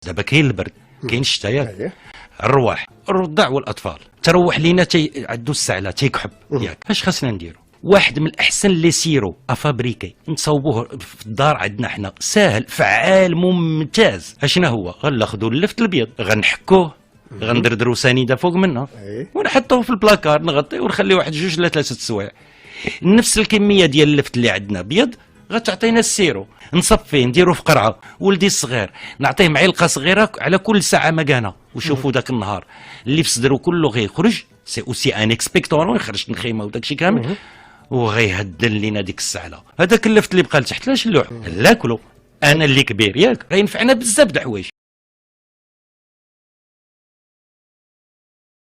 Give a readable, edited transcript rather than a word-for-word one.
دابا كاين البرد كاين الشتاء ياك الرواح الرضع والاطفال تروح لينا عندو السعله تيكحب ياك اش خاصنا نديرو؟ واحد من الاحسن لي سيرو افابريكي نصوبوه في الدار عندنا حنا ساهل فعال ممتاز. اشنا هو غناخذوا اللفت الابيض غنحكوه غندردرو سنيده فوق منه ونحطوه في البلاكار نغطيه ونخليه واحد جوج لا ثلاثه سوايع. نفس الكميه ديال اللفت اللي عندنا ابيض غتعطينا السيرو نصفيه نديرو في قرعه. ولدي الصغير نعطيه معلقه صغيره على كل ساعه مكانه وشوفوا ذاك النهار اللي في صدرو كله غيخرج سي اوسي ان اكسبكتورون يخرج الخيمه وداك الشيء كامل وغيهدن لينا ديك السعله. هذاك اللفت اللي بقى لتحت لاش نلوح ناكلو انا اللي كبير ياك غينفعنا بزاف د الحوايج.